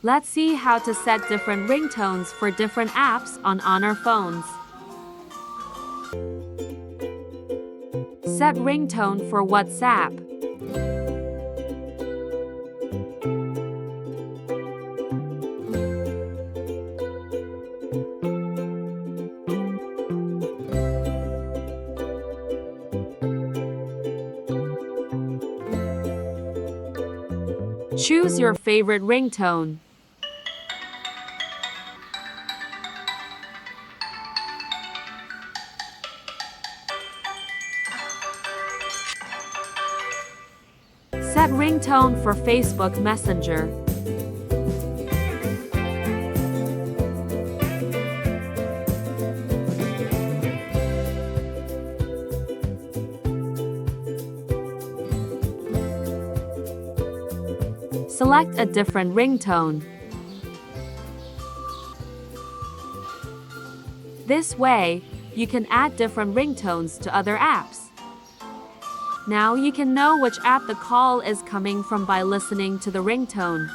Let's see how to set different ringtones for different apps on our phones. Set ringtone for WhatsApp. Choose your favorite ringtone. Set ringtone for Facebook Messenger. Select a different ringtone. This way, you can add different ringtones to other apps. Now you can know which app the call is coming from by listening to the ringtone.